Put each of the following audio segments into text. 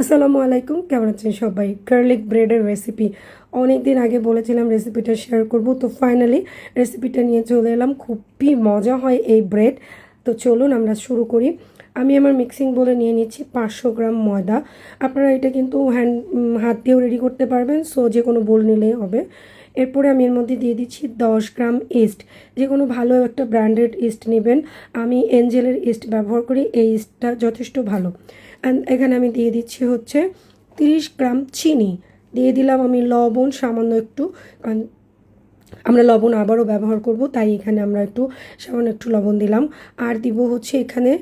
আসসালামু আলাইকুম, কেমন আছেন সবাই? গার্লিক ব্রেডের রেসিপি অনেক দিন আগে বলেছিলাম রেসিপিটা শেয়ার করব, তো ফাইনালি রেসিপিটা নিয়ে চলে এলাম। খুবই মজা হয় এই ব্রেড। তো চলুন আমরা শুরু করি। আমি আমার মিক্সিং বলে নিয়ে নিচ্ছি 500 গ্রাম ময়দা। আপনারা এটা কিন্তু হাত দিয়েও রেডি করতে পারবেন, সো যে কোনো বোল নিলেই হবে। এরপরে আমি এর মধ্যে দিয়ে দিচ্ছি 10 গ্রাম ইস্ট। যে কোনো ভালো একটা ব্র্যান্ডেড ইস্ট নেবেন। আমি এঞ্জেলের ইস্ট ব্যবহার করি, এই ইস্টটা যথেষ্ট ভালো। অ্যান্ড এখানে আমি দিয়ে দিচ্ছি হচ্ছে 30 গ্রাম চিনি। দিয়ে দিলাম আমি লবণ সামান্য একটু, কারণ আমরা লবণ আবারও ব্যবহার করব, তাই এখানে আমরা সামান্য একটু লবণ দিলাম। আর দিব হচ্ছে এখানে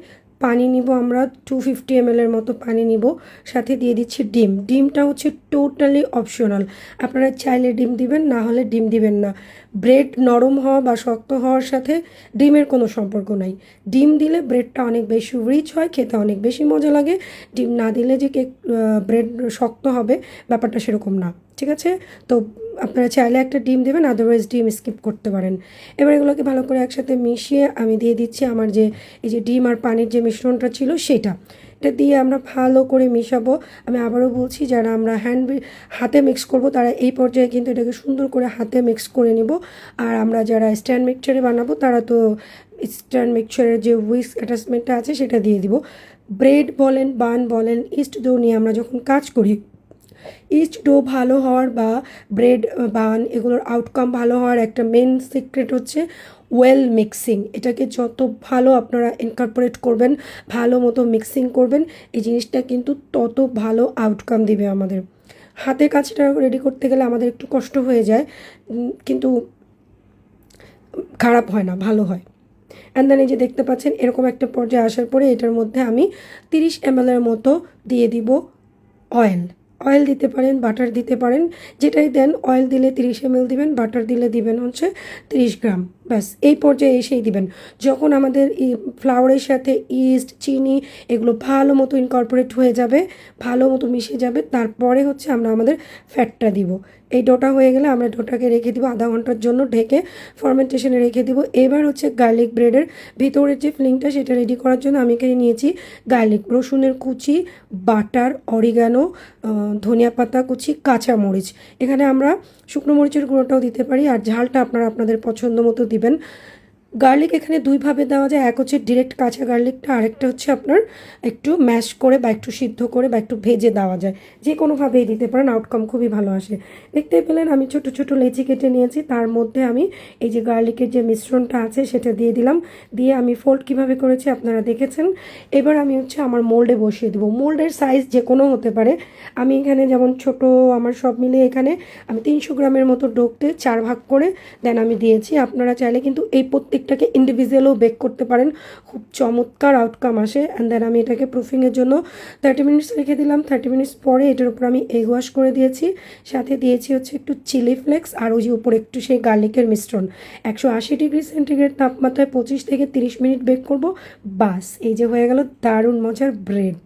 পানি নিব, আমরা 250 ml এর মতো পানি নিব। সাথে দিয়ে দিচ্ছি ডিম। ডিমটা হচ্ছে টোটালি অপশনাল, আপনারা চাইলে ডিম দিবেন, না হলে ডিম দিবেন না। ব্রেড নরম হওয়া বা শক্ত হওয়ার সাথে ডিমের কোনো সম্পর্ক নাই। ডিম দিলে ব্রেডটা অনেক বেশি রিচ হয়, খেতে অনেক বেশি মজা লাগে। ডিম না দিলে যে কেক ব্রেড শক্ত হবে, ব্যাপারটা সেরকম না। ঠিক আছে? তো আপনারা চাইলে একটা ডিম দেবেন, আদারওয়াইজ ডিম স্কিপ করতে পারেন। এবার এগুলোকে ভালো করে একসাথে মিশিয়ে আমি দিয়ে দিচ্ছি আমার এই যে ডিম আর পানির যে মিশ্রণটা ছিল সেটা। এটা দিয়ে আমরা ভালো করে মিশাবো। আমি আবারও বলছি, যারা আমরা হাতে মিক্স করব তারা এই পর্যায়ে কিন্তু এটাকে সুন্দর করে হাতে মিক্স করে নেব। আর আমরা যারা স্ট্যান্ড মিক্সচারে বানাবো তারা তো স্ট্যান্ড মিক্সচারের যে হুইস্ক অ্যাটাচমেন্টটা আছে সেটা দিয়ে দিব। ব্রেড বলেন, বান বলেন, ইস্ট ডো নিয়ে আমরা যখন কাজ করি, ইস্ট ডো ভালো হওয়ার বা ব্রেড বান এগুলোর আউটকাম ভালো হওয়ার একটা মেন সিক্রেট হচ্ছে ওয়েল মিক্সিং। এটাকে যত ভালো আপনারা ইনকর্পোরেট করবেন, ভালো মতো মিক্সিং করবেন, এই জিনিসটা কিন্তু তত ভালো আউটকাম দিবে আমাদের। হাতে কাজটা রেডি করতে গেলে আমাদের একটু কষ্ট হয়ে যায়, কিন্তু খারাপ হয় না, ভালো হয়। অ্যান্ড দেন এই যে দেখতে পাচ্ছেন এরকম একটা পর্যায়ে আসার পরে এটার মধ্যে আমি 30 ml এর মতো দিয়ে দিব অয়েল। অয়েল দিতে পারেন, বাটার দিতে পারেন, যেটাই দেন। অয়েল দিলে 30 ml দিবেন, বাটার দিলে দিবেন হচ্ছে 30 গ্রাম। ব্যাস এই পর্যায়ে এসেই দিবেন। যখন আমাদের ফ্লাওয়ারের সাথে ইস্ট, চিনি এগুলো ভালো মতো ইনকর্পোরেট হয়ে যাবে, ভালো মতো মিশে যাবে, তারপরে হচ্ছে আমরা আমাদের ফ্যাটটা দিব। এই ডোটা হয়ে গেলে আমরা ডোটাকে রেখে দিব আধা ঘন্টার জন্য ঢেকে, ফরমেন্টেশনে রেখে দিব। এবার হচ্ছে গার্লিক ব্রেডের ভিতরের যে ফিলিংটা সেটা রেডি করার জন্য আমি এখানে নিয়েছি গার্লিক, রসুনের কুচি, বাটার, অরিগানো, ধনিয়া পাতা কুচি, কাঁচামরিচ। এখানে আমরা শুকনো মরিচের গুঁড়োটাও দিতে পারি, আর ঝালটা আপনারা আপনাদের পছন্দ মতো দিবেন। গার্লিক এখানে দুইভাবে দেওয়া যায়, এক হচ্ছে ডিরেক্ট কাঁচা গার্লিকটা, আরেকটা হচ্ছে আপনার একটু ম্যাশ করে বা একটু সিদ্ধ করে বা একটু ভেজে দেওয়া যায়। যে কোনোভাবেই দিতে পারেন, আউটকাম খুবই ভালো আসে। দেখতে পেলেন আমি ছোট ছোট লেচি কেটে নিয়েছি, তার মধ্যে আমি এই যে গার্লিকের যে মিশ্রণটা আছে সেটা দিয়ে দিলাম। দিয়ে আমি ফোল্ড কিভাবে করেছি আপনারা দেখেছেন। এবার আমি হচ্ছে আমার মোল্ডে বসিয়ে দেবো। মোল্ডের সাইজ যে কোনো হতে পারে। আমি এখানে যেমন ছোট, আমার সব মিলে এখানে আমি 300 গ্রামের মতো ডোতে 4 ভাগ করে দেন আমি দিয়েছি। আপনারা চাইলে কিন্তু এই প্রত্যেকটাকে ইন্ডিভিজুয়ালও বেক করতে পারেন, খুব চমৎকার আউটকাম আসে। অ্যান্ড দেন আমি এটাকে প্রুফিংয়ের জন্য 30 মিনিটস রেখে দিলাম। 30 মিনিটস পরে এটার উপর আমি এগ ওয়াশ করে দিয়েছি, সাথে দিয়েছি হচ্ছে একটু চিলি ফ্লেক্স, আর ওই যে উপরে একটু সেই গার্লিকের মিশ্রণ। 180 ডিগ্রি সেন্টিগ্রেড তাপমাত্রায় 25 থেকে 30 মিনিট বেক করব। বাস এই যে হয়ে গেল দারুণ মজার ব্রেড।